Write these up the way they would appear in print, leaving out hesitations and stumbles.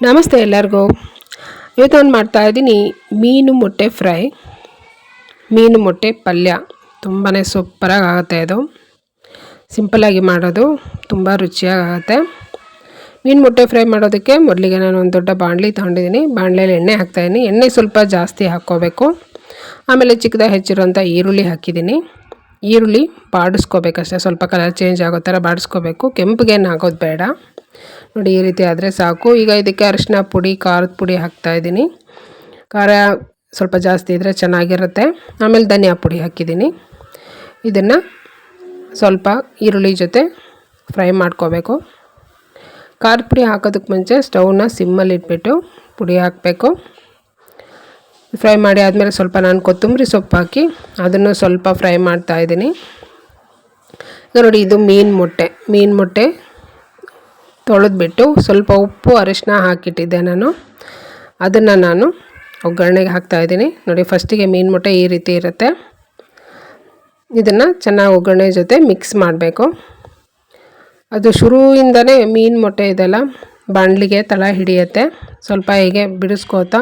ನಮಸ್ತೆ ಎಲ್ಲರಿಗೂ. ಇವತ್ತು ನಾನು ಮಾಡ್ತಾಯಿದ್ದೀನಿ ಮೀನು ಮೊಟ್ಟೆ ಫ್ರೈ, ಮೀನು ಮೊಟ್ಟೆ ಪಲ್ಯ. ತುಂಬಾ ಸೂಪರಾಗಿ ಆಗುತ್ತೆ. ಇದು ಸಿಂಪಲ್ಲಾಗಿ ಮಾಡೋದು, ತುಂಬ ರುಚಿಯಾಗುತ್ತೆ. ಮೀನು ಮೊಟ್ಟೆ ಫ್ರೈ ಮಾಡೋದಕ್ಕೆ ಮೊದಲಿಗೆ ನಾನು ಒಂದು ದೊಡ್ಡ ಬಾಣಲಿ ತೊಗೊಂಡಿದ್ದೀನಿ. ಬಾಣಲೆಯಲ್ಲಿ ಎಣ್ಣೆ ಹಾಕ್ತಾಯಿದ್ದೀನಿ. ಎಣ್ಣೆ ಸ್ವಲ್ಪ ಜಾಸ್ತಿ ಹಾಕ್ಕೋಬೇಕು. ಆಮೇಲೆ ಚಿಕ್ಕದಾಗಿ ಹೆಚ್ಚಿರೋಂಥ ಈರುಳ್ಳಿ ಹಾಕಿದ್ದೀನಿ. ಈರುಳ್ಳಿ ಬಾಡಿಸ್ಕೋಬೇಕಷ್ಟೇ, ಸ್ವಲ್ಪ ಕಲರ್ ಚೇಂಜ್ ಆಗೋ ಥರ ಬಾಡಿಸ್ಕೋಬೇಕು. ಕೆಂಪಗೇನು ಆಗೋದು ಬೇಡ. ನೋಡಿ, ಈ ರೀತಿ ಆದರೆ ಸಾಕು. ಈಗ ಇದಕ್ಕೆ ಅರಿಶಿನ ಪುಡಿ, ಖಾರದ ಪುಡಿ ಹಾಕ್ತಾಯಿದ್ದೀನಿ. ಖಾರ ಸ್ವಲ್ಪ ಜಾಸ್ತಿ ಇದ್ದರೆ ಚೆನ್ನಾಗಿರುತ್ತೆ. ಆಮೇಲೆ ಧನಿಯಾ ಪುಡಿ ಹಾಕಿದ್ದೀನಿ. ಇದನ್ನು ಸ್ವಲ್ಪ ಈರುಳ್ಳಿ ಜೊತೆ ಫ್ರೈ ಮಾಡ್ಕೋಬೇಕು. ಖಾರದ ಪುಡಿ ಹಾಕೋದಕ್ಕೆ ಮುಂಚೆ ಸ್ಟವ್ನ ಸಿಮ್ಮಲ್ಲಿ ಇಟ್ಬಿಟ್ಟು ಪುಡಿ ಹಾಕಬೇಕು. ಫ್ರೈ ಮಾಡಿ ಆದಮೇಲೆ ಸ್ವಲ್ಪ ನಾನು ಕೊತ್ತಂಬರಿ ಸೊಪ್ಪು ಹಾಕಿ ಅದನ್ನು ಸ್ವಲ್ಪ ಫ್ರೈ ಮಾಡ್ತಾಯಿದ್ದೀನಿ. ಈಗ ನೋಡಿ, ಇದು ಮೀನು ಮೊಟ್ಟೆ ತೊಳೆದ್ಬಿಟ್ಟು ಸ್ವಲ್ಪ ಉಪ್ಪು ಅರಿಶಿನ ಹಾಕಿಟ್ಟಿದ್ದೆ ನಾನು. ಅದನ್ನು ನಾನು ಒಗ್ಗರಣೆಗೆ ಹಾಕ್ತಾಯಿದ್ದೀನಿ. ನೋಡಿ, ಫಸ್ಟಿಗೆ ಮೀನು ಮೊಟ್ಟೆ ಈ ರೀತಿ ಇರುತ್ತೆ. ಇದನ್ನು ಚೆನ್ನಾಗಿ ಒಗ್ಗರಣೆ ಜೊತೆ ಮಿಕ್ಸ್ ಮಾಡಬೇಕು. ಅದು ಶುರುವಿಂದನೇ ಮೀನು ಮೊಟ್ಟೆ ಇದೆಲ್ಲ ಬಾಣಲಿಗೆ ತಳ ಹಿಡಿಯುತ್ತೆ. ಸ್ವಲ್ಪ ಹೀಗೆ ಬಿಡಿಸ್ಕೋತಾ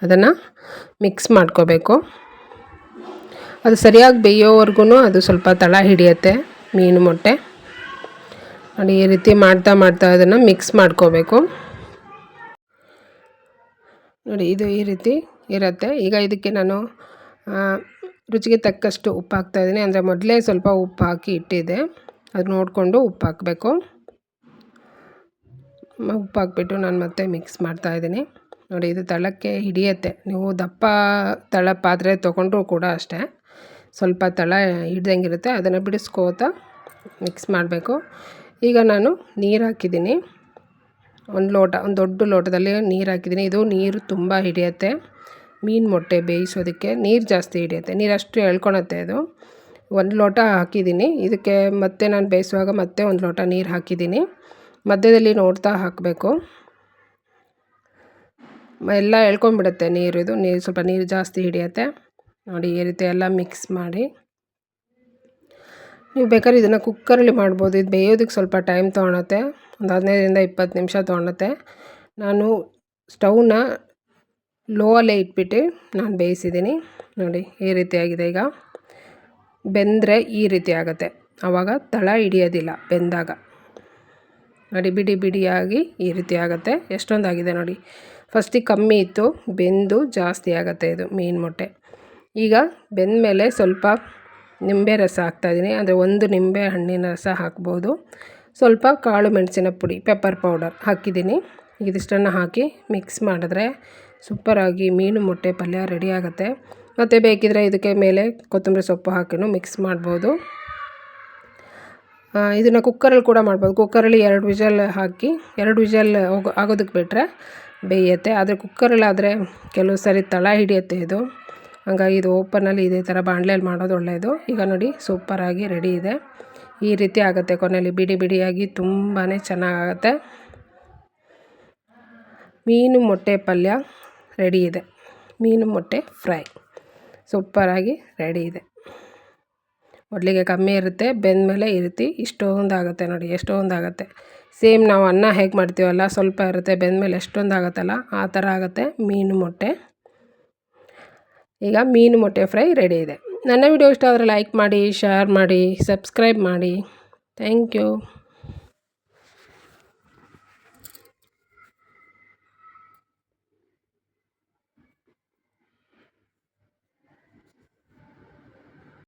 ಅದನ್ನು ಮಿಕ್ಸ್ ಮಾಡ್ಕೋಬೇಕು. ಅದು ಸರಿಯಾಗಿ ಬೇಯೋವರೆಗೂ ಅದು ಸ್ವಲ್ಪ ತಳ ಹಿಡಿಯುತ್ತೆ ಮೀನು ಮೊಟ್ಟೆ. ನೋಡಿ, ಈ ರೀತಿ ಮಾಡ್ತಾ ಅದನ್ನು ಮಿಕ್ಸ್ ಮಾಡ್ಕೋಬೇಕು. ನೋಡಿ, ಇದು ಈ ರೀತಿ ಇರುತ್ತೆ. ಈಗ ಇದಕ್ಕೆ ನಾನು ರುಚಿಗೆ ತಕ್ಕಷ್ಟು ಉಪ್ಪು ಹಾಕ್ತಾಯಿದ್ದೀನಿ. ಅಂದರೆ ಮೊದಲೇ ಸ್ವಲ್ಪ ಉಪ್ಪು ಹಾಕಿ ಇಟ್ಟಿದ್ದೆ, ಅದು ನೋಡಿಕೊಂಡು ಉಪ್ಪು ಹಾಕಬೇಕು. ಉಪ್ಪು ಹಾಕ್ಬಿಟ್ಟು ನಾನು ಮತ್ತೆ ಮಿಕ್ಸ್ ಮಾಡ್ತಾಯಿದ್ದೀನಿ. ನೋಡಿ, ಇದು ತಳಕ್ಕೆ ಹಿಡಿಯುತ್ತೆ. ನೀವು ದಪ್ಪ ತಳ ಪಾತ್ರೆ ತೊಗೊಂಡ್ರೂ ಕೂಡ ಅಷ್ಟೇ, ಸ್ವಲ್ಪ ತಳ ಹಿಡ್ದಂಗಿರುತ್ತೆ. ಅದನ್ನು ಬಿಡಿಸ್ಕೋತಾ ಮಿಕ್ಸ್ ಮಾಡಬೇಕು. ಈಗ ನಾನು ನೀರು ಹಾಕಿದ್ದೀನಿ. ಒಂದು ದೊಡ್ಡ ಲೋಟದಲ್ಲಿ ನೀರು ಹಾಕಿದ್ದೀನಿ. ಇದು ನೀರು ತುಂಬ ಹಿಡಿಯುತ್ತೆ. ಮೀನು ಮೊಟ್ಟೆ ಬೇಯಿಸೋದಕ್ಕೆ ನೀರು ಜಾಸ್ತಿ ಹಿಡಿಯುತ್ತೆ, ನೀರು ಅಷ್ಟು ಎಳ್ಕೊಳುತ್ತೆ ಅದು. 1 ಲೋಟ ಹಾಕಿದ್ದೀನಿ. ಇದಕ್ಕೆ ಮತ್ತೆ ನಾನು ಬೇಯಿಸುವಾಗ ಮತ್ತೆ 1 ಲೋಟ ನೀರು ಹಾಕಿದ್ದೀನಿ. ಮಧ್ಯದಲ್ಲಿ ನೋಡ್ತಾ ಹಾಕಬೇಕು. ಎಲ್ಲ ಎಳ್ಕೊಂಡ್ಬಿಡುತ್ತೆ ನೀರು. ಸ್ವಲ್ಪ ನೀರು ಜಾಸ್ತಿ ಹಿಡಿಯುತ್ತೆ. ನೋಡಿ, ಈ ರೀತಿ ಎಲ್ಲ ಮಿಕ್ಸ್ ಮಾಡಿ. ನೀವು ಬೇಕಾದ್ರೆ ಇದನ್ನು ಕುಕ್ಕರಲ್ಲಿ ಮಾಡ್ಬೋದು. ಇದು ಬೇಯೋದಕ್ಕೆ ಸ್ವಲ್ಪ ಟೈಮ್ ತೊಗೊಳುತ್ತೆ, ಒಂದು 15-20 ನಿಮಿಷ ತೊಗೊಳುತ್ತೆ. ನಾನು ಸ್ಟವ್ನ ಲೋ ಅಲ್ಲೇ ಇಟ್ಬಿಟ್ಟು ನಾನು ಬೇಯಿಸಿದ್ದೀನಿ. ನೋಡಿ, ಈ ರೀತಿ ಆಗಿದೆ. ಈಗ ಬೆಂದರೆ ಈ ರೀತಿ ಆಗುತ್ತೆ, ಆವಾಗ ತಳ ಹಿಡಿಯೋದಿಲ್ಲ ಬೆಂದಾಗ. ನೋಡಿ, ಬಿಡಿ ಬಿಡಿಯಾಗಿ ಈ ರೀತಿ ಆಗುತ್ತೆ. ಎಷ್ಟೊಂದಾಗಿದೆ ನೋಡಿ. ಫಸ್ಟಿಗೆ ಕಮ್ಮಿ ಇತ್ತು, ಬೆಂದು ಜಾಸ್ತಿ ಆಗುತ್ತೆ ಇದು ಮೀನು ಮೊಟ್ಟೆ. ಈಗ ಬೆಂದ ಮೇಲೆ ಸ್ವಲ್ಪ ನಿಂಬೆ ರಸ ಹಾಕ್ತಾಯಿದ್ದೀನಿ. ಅಂದರೆ 1 ನಿಂಬೆ ಹಣ್ಣಿನ ರಸ ಹಾಕ್ಬೋದು. ಸ್ವಲ್ಪ ಕಾಳು ಮೆಣಸಿನ ಪುಡಿ, ಪೆಪ್ಪರ್ ಪೌಡರ್ ಹಾಕಿದ್ದೀನಿ. ಇದಿಷ್ಟನ್ನು ಹಾಕಿ ಮಿಕ್ಸ್ ಮಾಡಿದ್ರೆ ಸೂಪರಾಗಿ ಮೀನು ಮೊಟ್ಟೆ ಪಲ್ಯ ರೆಡಿ ಆಗುತ್ತೆ. ಮತ್ತು ಬೇಕಿದ್ರೆ ಇದಕ್ಕೆ ಮೇಲೆ ಕೊತ್ತಂಬರಿ ಸೊಪ್ಪು ಹಾಕಿನೂ ಮಿಕ್ಸ್ ಮಾಡ್ಬೋದು. ಇದನ್ನು ಕುಕ್ಕರಲ್ಲಿ ಕೂಡ ಮಾಡ್ಬೋದು. ಕುಕ್ಕರಲ್ಲಿ 2 ವಿಷಲ್ ಹಾಕಿ 2 ವಿಷಲ್ ಆಗೋದಕ್ಕೆ ಬಿಟ್ಟರೆ ಬೇಯುತ್ತೆ. ಆದರೆ ಕುಕ್ಕರಲ್ಲಾದರೆ ಕೆಲವು ಸರಿ ತಳ ಹಿಡಿಯುತ್ತೆ ಇದು. ಹಾಗಾಗಿ ಇದು ಓಪನಲ್ಲಿ ಇದೇ ಥರ ಬಾಣಲೆಯಲ್ಲಿ ಮಾಡೋದು ಒಳ್ಳೆಯದು. ಈಗ ನೋಡಿ, ಸೂಪರಾಗಿ ರೆಡಿ ಇದೆ. ಈ ರೀತಿ ಆಗುತ್ತೆ. ಕೊನೆಯಲ್ಲಿ ಬಿಡಿ ಬಿಡಿಯಾಗಿ ತುಂಬಾ ಚೆನ್ನಾಗಾಗುತ್ತೆ. ಮೀನು ಮೊಟ್ಟೆ ಪಲ್ಯ ರೆಡಿ ಇದೆ. ಮೀನು ಮೊಟ್ಟೆ ಫ್ರೈ ಸೂಪರಾಗಿ ರೆಡಿ ಇದೆ. ಮೊದಲಿಗೆ ಕಮ್ಮಿ ಇರುತ್ತೆ, ಬೆಂದ ಮೇಲೆ ಈ ರೀತಿ ಇಷ್ಟೊಂದಾಗುತ್ತೆ. ನೋಡಿ, ಎಷ್ಟೊಂದಾಗುತ್ತೆ. ಸೇಮ್ ನಾವು ಅನ್ನ ಹೇಗೆ ಮಾಡ್ತೀವಲ್ಲ, ಸ್ವಲ್ಪ ಇರುತ್ತೆ, ಬೆಂದ ಮೇಲೆ ಎಷ್ಟೊಂದಾಗುತ್ತಲ್ಲ ಆ ಥರ ಆಗುತ್ತೆ ಮೀನು ಮೊಟ್ಟೆ. ಈಗ ಮೀನು ಮೊಟ್ಟೆ ಫ್ರೈ ರೆಡಿ ಇದೆ. ನನ್ನ ವಿಡಿಯೋ ಇಷ್ಟ ಆದರೆ ಲೈಕ್ ಮಾಡಿ, ಶೇರ್ ಮಾಡಿ, ಸಬ್ಸ್ಕ್ರೈಬ್ ಮಾಡಿ. Thank you.